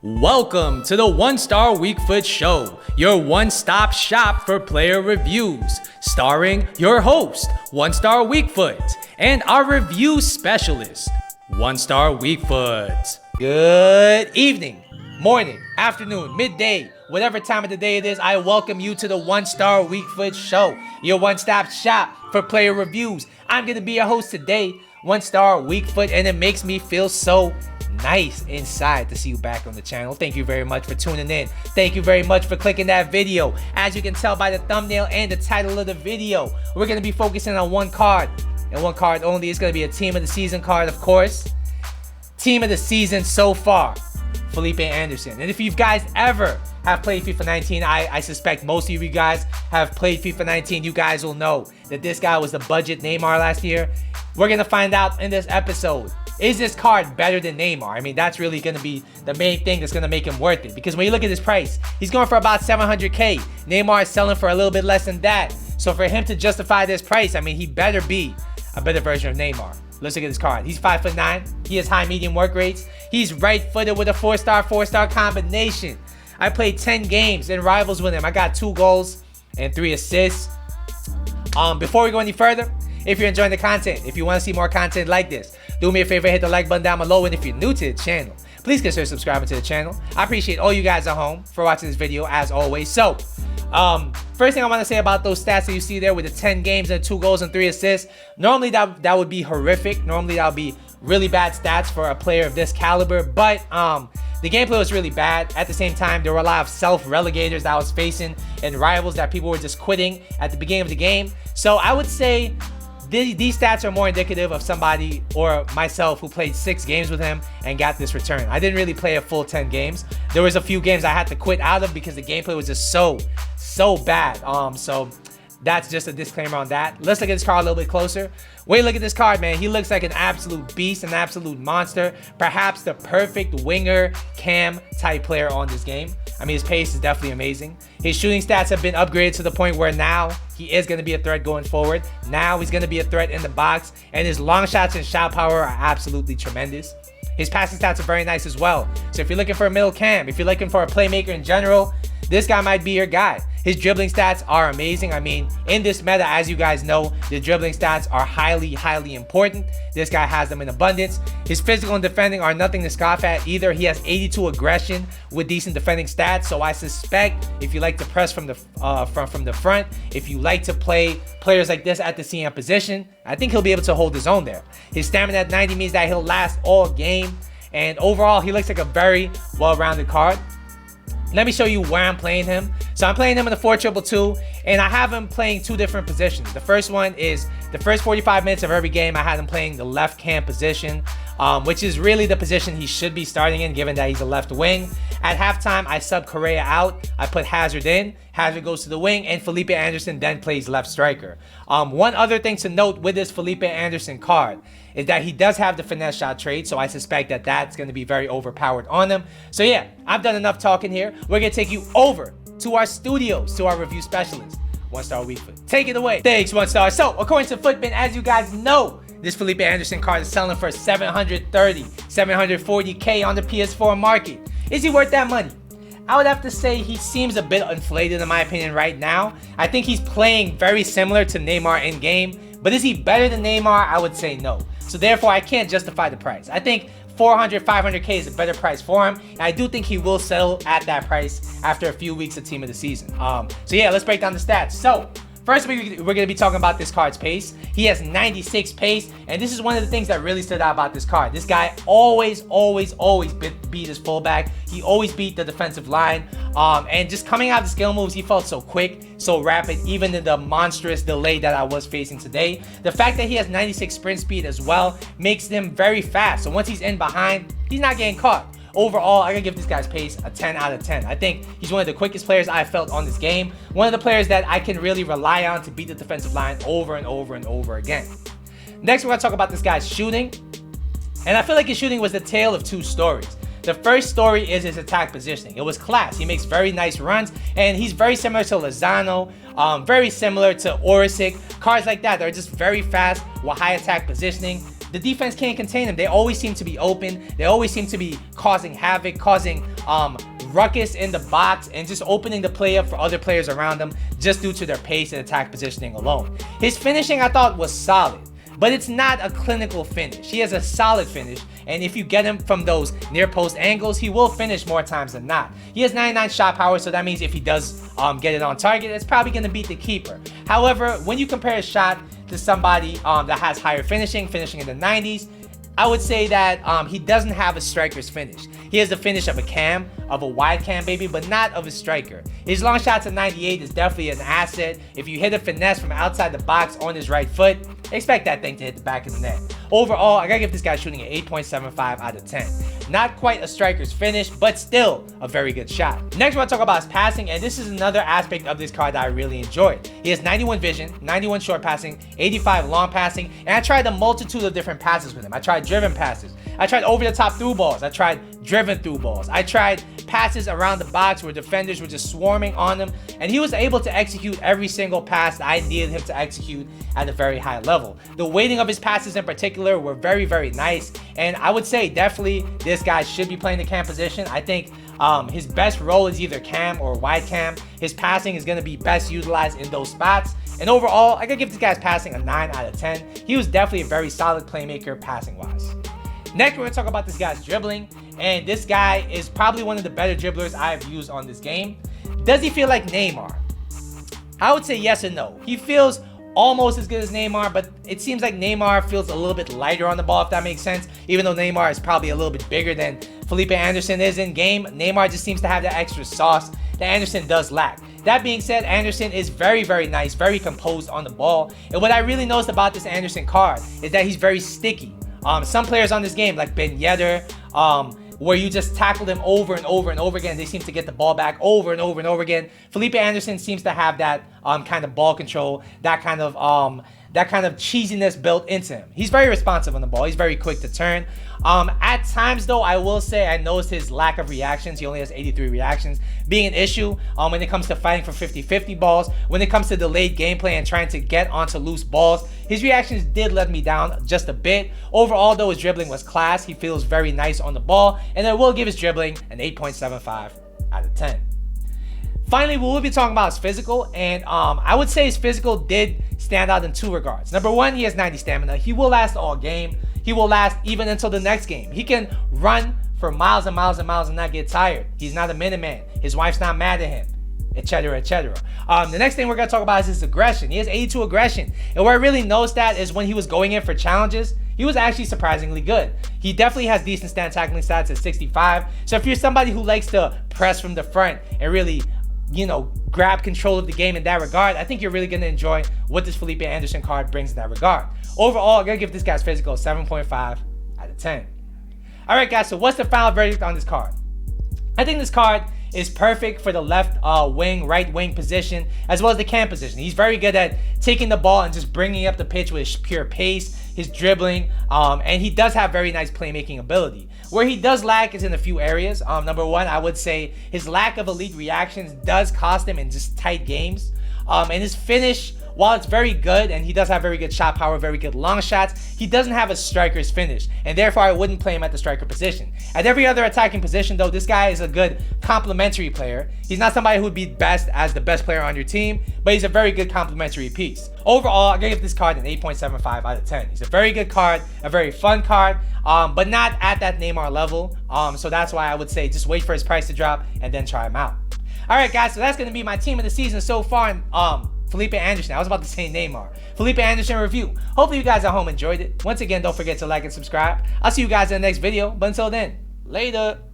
Welcome to the One Star Weak Foot Show, your one-stop shop for player reviews, starring your host, One Star Weak Foot, and our review specialist, One Star Weak Foot. Good evening, morning, afternoon, midday, whatever time of the day it is, I welcome you to the One Star Weak Foot Show, your one-stop shop for player reviews. I'm going to be your host today, One Star Weak Foot, and it makes me feel so nice inside to see you back on the channel. Thank you very much for tuning in. Thank you very much for clicking that video. As you can tell by the thumbnail and the title of the video, we're going to be focusing on one card, and one card only. Is going to be a team of the season card, of course. Team of the season so far, Felipe Anderson. And if you guys ever have played FIFA 19, I suspect most of you guys have played FIFA 19. You guys will know that this guy was the budget Neymar last year. We're going to find out in this episode, is this card better than Neymar? I mean, that's really going to be the main thing that's going to make him worth it. Because when you look at his price, he's going for about 700K. Neymar is selling for a little bit less than that. So for him to justify this price, I mean, he better be a better version of Neymar. Let's look at his card. He's 5'9". He has high medium work rates. He's right-footed with a 4-star combination. I played 10 games in rivals with him. I got 2 goals and 3 assists. Before we go any further, if you're enjoying the content, if you want to see more content like this, do me a favor, hit the like button down below. And if you're new to the channel, please consider subscribing to the channel. I appreciate all you guys at home for watching this video as always. So, first thing I want to say about those stats that you see there with the 10 games and 2 goals and 3 assists. Normally that would be horrific. Normally that would be really bad stats for a player of this caliber. But the gameplay was really bad. At the same time, there were a lot of self-relegators that I was facing and rivals that people were just quitting at the beginning of the game. So I would say these stats are more indicative of somebody or myself who played 6 games with him and got this return. I didn't really play a full 10 games. There was a few games I had to quit out of because the gameplay was just so bad. So that's just a disclaimer on that. Let's look at this card a little bit closer. Wait, look at this card, man. He looks like an absolute beast, an absolute monster. Perhaps the perfect winger cam type player on this game. I mean, his pace is definitely amazing. His shooting stats have been upgraded to the point where now he is going to be a threat going forward. Now he's going to be a threat in the box. And his long shots and shot power are absolutely tremendous. His passing stats are very nice as well. So if you're looking for a middle cam, if you're looking for a playmaker in general, this guy might be your guy. His dribbling stats are amazing. I mean, in this meta, as you guys know, the dribbling stats are highly important. This guy has them in abundance. His physical and defending are nothing to scoff at either. He has 82 aggression with decent defending stats. So I suspect if you like to press from the front, if you like to play players like this at the CM position, I think he'll be able to hold his own there. His stamina at 90 means that he'll last all game. And overall, he looks like a very well-rounded card. Let me show you where I'm playing him. So I'm playing him in the 4-2-2, and I have him playing 2 different positions. The first one is the first 45 minutes of every game, I had him playing the left cam position, which is really the position he should be starting in, given that he's a left wing. At halftime, I sub Correa out. I put Hazard in. Hazard goes to the wing, and Felipe Anderson then plays left striker. One other thing to note with this Felipe Anderson card is that he does have the finesse shot trait, so I suspect that that's going to be very overpowered on him. So yeah, I've done enough talking here. We're going to take you over to our studios, to our review specialist, One Star Weak Foot. Take it away. Thanks, One Star. So, according to Footbin, as you guys know, this Felipe Anderson card is selling for 740K on the PS4 market. Is he worth that money? I would have to say he seems a bit inflated in my opinion right now. I think he's playing very similar to Neymar in game, but is he better than Neymar? I would say no. So therefore, I can't justify the price. I think 400, 500K is a better price for him, and I do think he will settle at that price after a few weeks of team of the season. So yeah, let's break down the stats. So first, we're going to be talking about this card's pace. He has 96 pace, and this is one of the things that really stood out about this card. This guy always beat his fullback. He always beat the defensive line. And just coming out of the skill moves, he felt so quick, so rapid, even in the monstrous delay that I was facing today. The fact that he has 96 sprint speed as well makes him very fast. So once he's in behind, he's not getting caught. Overall, I gotta give this guy's pace a 10 out of 10. I think he's one of the quickest players I've felt on this game. One of the players that I can really rely on to beat the defensive line over and over again. Next, we're gonna talk about this guy's shooting. And I feel like his shooting was the tale of 2 stories. The first story is his attack positioning. It was class. He makes very nice runs, and he's very similar to Lozano, very similar to Orisic. Cards like that are just very fast with high attack positioning. the defense can't contain him. They always seem to be open. They always seem to be causing havoc, causing ruckus in the box, and just opening the play up for other players around them just due to their pace and attack positioning alone. His finishing, I thought, was solid, but it's not a clinical finish. He has a solid finish, and if you get him from those near post angles, he will finish more times than not. He has 99 shot power, so that means if he does get it on target, it's probably going to beat the keeper. However, when you compare his shot to somebody that has higher finishing in the 90s, I would say that he doesn't have a striker's finish. He has the finish of a cam, of a wide cam baby, but not of a striker. His long shots at 98 is definitely an asset. If you hit a finesse from outside the box on his right foot, expect that thing to hit the back of the net. Overall, I gotta give this guy shooting an 8.75 out of 10. Not quite a striker's finish, but still a very good shot. Next, we're gonna talk about his passing, and this is another aspect of this card that I really enjoyed. He has 91 vision, 91 short passing, 85 long passing, and I tried a multitude of different passes with him. I tried driven passes. I tried over-the-top through balls. I tried driven through balls. I tried passes around the box where defenders were just swarming on him, and he was able to execute every single pass that I needed him to execute at a very high level. The weighting of his passes in particular were very, very nice, and I would say definitely this guy should be playing the cam position. I think his best role is either cam or wide cam. His passing is going to be best utilized in those spots, and overall, I gotta give this guy's passing a 9 out of 10. He was definitely a very solid playmaker passing-wise. Next, we're going to talk about this guy's dribbling, and this guy is probably one of the better dribblers I've used on this game. Does he feel like Neymar? I would say yes and no. He feels almost as good as Neymar, but it seems like Neymar feels a little bit lighter on the ball, if that makes sense. Even though Neymar is probably a little bit bigger than Felipe Anderson is in game, Neymar just seems to have that extra sauce that Anderson does lack. That being said, Anderson is very, very nice, very composed on the ball, and what I really noticed about this Anderson card is that he's very sticky. Some players on this game, like Ben Yedder, where you just tackle them over and over and over again, they seem to get the ball back over and over and over again. Felipe Anderson seems to have that kind of ball control, that kind of cheesiness built into him. He's very responsive on the ball. He's very quick to turn. At times, though, I will say I noticed his lack of reactions. He only has 83 reactions, being an issue when it comes to fighting for 50-50 balls. When it comes to delayed gameplay and trying to get onto loose balls, his reactions did let me down just a bit. Overall, though, his dribbling was class. He feels very nice on the ball, and I will give his dribbling an 8.75 out of 10. Finally, we will be talking about his physical, and I would say his physical did stand out in two regards. Number one, he has 90 stamina. He will last all game. He will last even until the next game. He can run for miles and miles and miles and not get tired. He's not a Minuteman. His wife's not mad at him, etc., etc. The next thing we're going to talk about is his aggression. He has 82 aggression, and where I really noticed that is when he was going in for challenges, he was actually surprisingly good. He definitely has decent tackling stats at 65. So if you're somebody who likes to press from the front and really, grab control of the game in that regard, I think you're really going to enjoy what this Felipe Anderson card brings in that regard. Overall, I'm going to give this guy's physical a 7.5 out of 10. All right, guys, so what's the final verdict on this card? I think this card is perfect for the left wing, right wing position, as well as the cam position. He's very good at taking the ball and just bringing up the pitch with his pure pace, his dribbling, and he does have very nice playmaking ability. Where he does lack is in a few areas. Number one, I would say his lack of elite reactions does cost him in just tight games. And his finish, while it's very good, and he does have very good shot power, very good long shots, he doesn't have a striker's finish, and therefore I wouldn't play him at the striker position. At every other attacking position, though, this guy is a good complementary player. He's not somebody who would be best as the best player on your team, but he's a very good complementary piece. Overall, I'm going to give this card an 8.75 out of 10. He's a very good card, a very fun card, but not at that Neymar level. So that's why I would say just wait for his price to drop and then try him out. All right, guys, so that's going to be my team of the season so far. Felipe Anderson. I was about to say Neymar. Felipe Anderson review. Hopefully you guys at home enjoyed it. Once again, don't forget to like and subscribe. I'll see you guys in the next video. But until then, later.